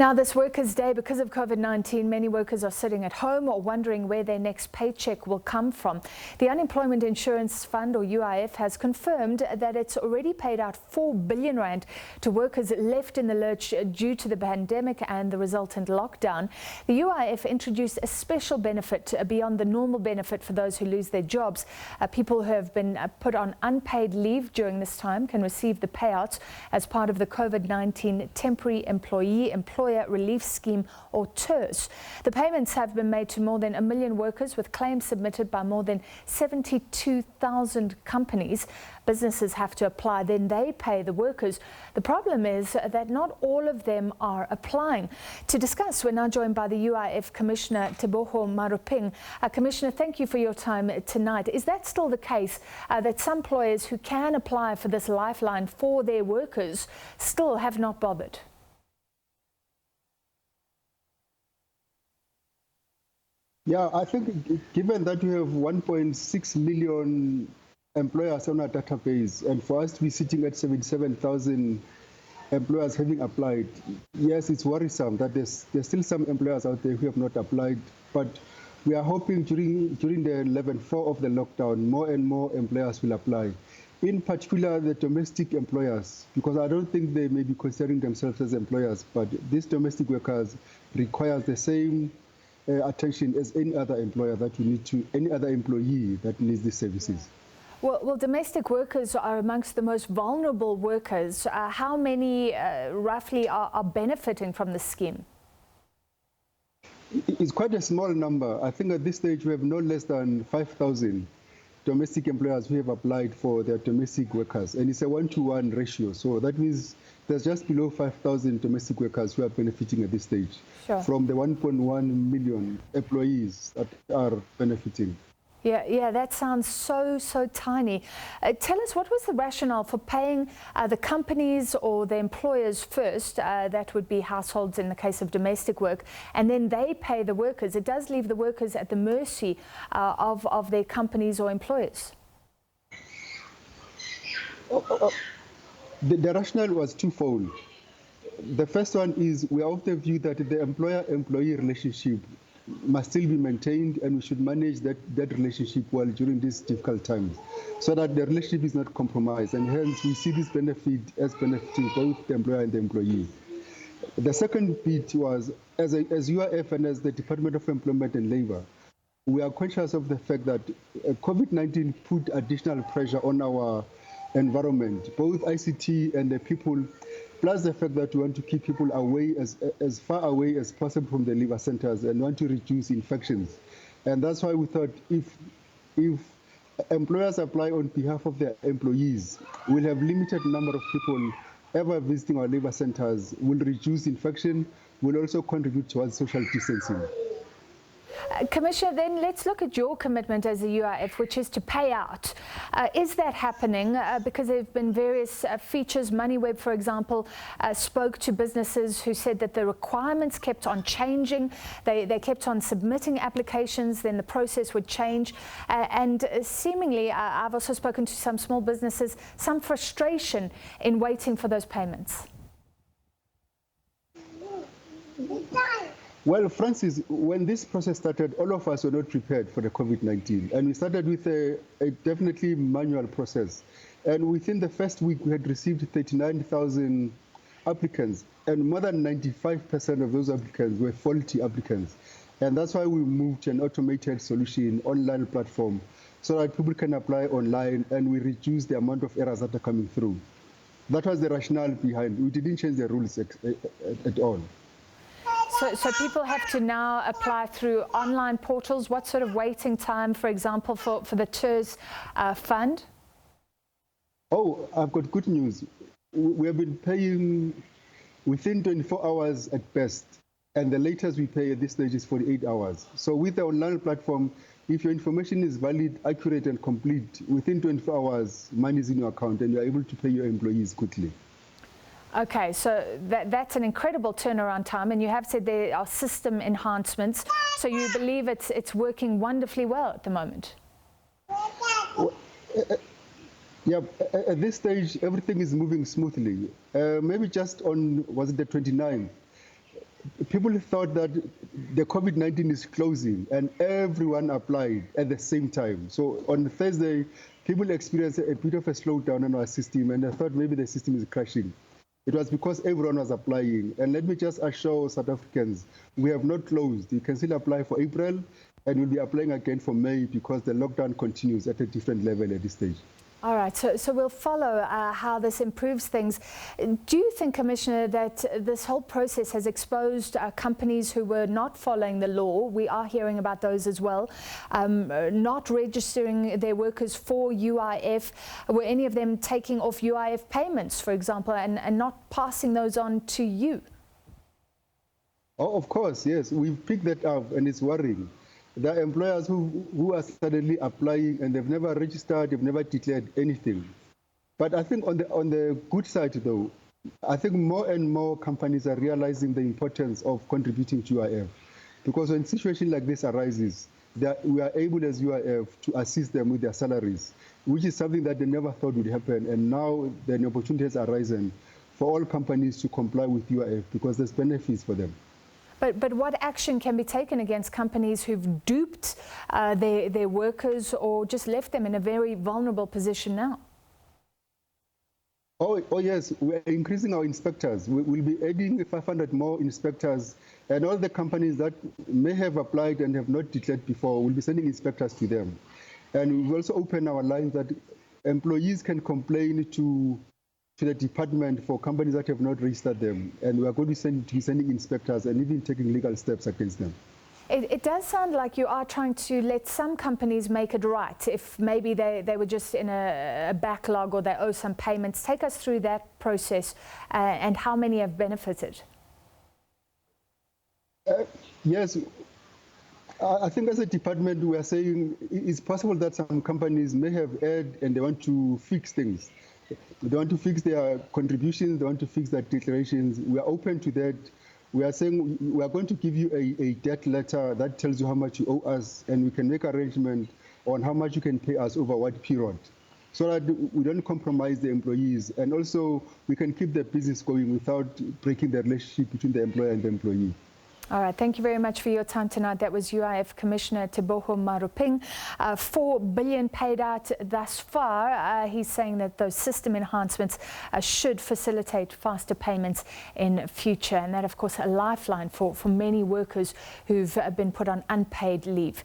Now, this Workers' Day, because of COVID-19, many workers are sitting at home or wondering where their next paycheck will come from. The Unemployment Insurance Fund, or UIF, has confirmed that it's already paid out R4 billion to workers left in the lurch due to the pandemic and the resultant lockdown. The UIF introduced a special benefit beyond the normal benefit for those who lose their jobs. People who have been put on unpaid leave during this time can receive the payouts as part of the COVID-19 Temporary Employer Relief Scheme, or TERS. The payments have been made to more than 1 million workers, with claims submitted by more than 72,000 companies. Businesses have to apply, then they pay the workers. The problem is that not all of them are applying. To discuss, we're now joined by the UIF Commissioner Teboho Maruping. Commissioner, thank you for your time tonight. Is that still the case, that some employers who can apply for this lifeline for their workers still have not bothered? Yeah, I think given that we have 1.6 million employers on our database, and for us to be sitting at 77,000 employers having applied, yes, it's worrisome that there's still some employers out there who have not applied, but we are hoping during the level 4 of the lockdown, more and more employers will apply. In particular, the domestic employers, because I don't think they may be considering themselves as employers, but these domestic workers require the same attention as any other employer that you need to, any other employee that needs these services. Well, domestic workers are amongst the most vulnerable workers. How many roughly are benefiting from the scheme? It's quite a small number. I think at this stage we have no less than 5,000 domestic employers who have applied for their domestic workers, and it's a 1-to-1 ratio. So that means there's just below 5,000 domestic workers who are benefiting at this stage from the 1.1 million employees that are benefiting. Yeah, that sounds so tiny. Tell us, what was the rationale for paying the companies or the employers first? That would be households in the case of domestic work, and then they pay the workers. It does leave the workers at the mercy of their companies or employers. The rationale was twofold. The first one is we are of the view that the employer-employee relationship must still be maintained, and we should manage that relationship well during these difficult times so that the relationship is not compromised, and hence we see this benefit as benefiting both the employer and the employee. The second bit was, as UIF and as the Department of Employment and Labour, we are conscious of the fact that COVID-19 put additional pressure on our environment, both ICT and the people, plus the fact that we want to keep people away, as far away as possible from the labor centers, and want to reduce infections. And that's why we thought if employers apply on behalf of their employees, we'll have limited number of people ever visiting our labor centers, will reduce infection, will also contribute towards social distancing. Commissioner, then let's look at your commitment as a UIF, which is to pay out. Is that happening? Because there have been various features. MoneyWeb, for example, spoke to businesses who said that the requirements kept on changing. They kept on submitting applications, then the process would change. And seemingly, I've also spoken to some small businesses, some frustration in waiting for those payments. Well, Francis, when this process started, all of us were not prepared for the COVID-19. And we started with a definitely manual process. And within the first week, we had received 39,000 applicants. And more than 95% of those applicants were faulty applicants. And that's why we moved to an automated solution, online platform, so that people can apply online and we reduce the amount of errors that are coming through. That was the rationale behind. We didn't change the rules at all. So people have to now apply through online portals. What sort of waiting time, for example, for the TERS fund? Oh, I've got good news. We have been paying within 24 hours at best, and the latest we pay at this stage is 48 hours. So with the online platform, if your information is valid, accurate, and complete, within 24 hours, money is in your account, and you're able to pay your employees quickly. Okay, so that's an incredible turnaround time, and you have said there are system enhancements, so you believe it's working wonderfully well at the moment? Well, yeah, at this stage, everything is moving smoothly. Maybe just on, was it the 29th? people thought that the COVID-19 is closing and everyone applied at the same time. So on Thursday, people experienced a bit of a slowdown in our system, and I thought maybe the system is crashing. It was because everyone was applying. And let me just assure South Africans, we have not closed. You can still apply for April, and we'll be applying again for May because the lockdown continues at a different level at this stage. All right, so we'll follow how this improves things. Do you think, Commissioner, that this whole process has exposed companies who were not following the law? We are hearing about those as well, not registering their workers for UIF. Were any of them taking off UIF payments, for example, and not passing those on to you? Oh, of course, yes. We've picked that up, and it's worrying. There are employers who are suddenly applying and they've never registered, they've never declared anything. But I think on the good side, though, I think more and more companies are realizing the importance of contributing to UIF. Because when a situation like this arises, we are able as UIF to assist them with their salaries, which is something that they never thought would happen. And now the opportunity has arisen for all companies to comply with UIF because there's benefits for them. But what action can be taken against companies who've duped their workers or just left them in a very vulnerable position now? Oh yes, we're increasing our inspectors. We'll be adding 500 more inspectors, and all the companies that may have applied and have not declared before, we'll be sending inspectors to them. And we've also opened our lines that employees can complain to the department for companies that have not registered them, and we are going to be sending inspectors and even taking legal steps against them. It does sound like you are trying to let some companies make it right if maybe they were just in a backlog or they owe some payments. Take us through that process and how many have benefited. Yes, I think as a department we are saying it's possible that some companies may have erred and they want to fix things. They want to fix their contributions, they want to fix their declarations. We are open to that. We are saying we are going to give you a debt letter that tells you how much you owe us, and we can make arrangement on how much you can pay us over what period, so that we don't compromise the employees, and also we can keep the business going without breaking the relationship between the employer and the employee. All right, thank you very much for your time tonight. That was UIF Commissioner Teboho Maruping. 4 billion paid out thus far. He's saying that those system enhancements should facilitate faster payments in future. And that, of course, a lifeline for many workers who've been put on unpaid leave.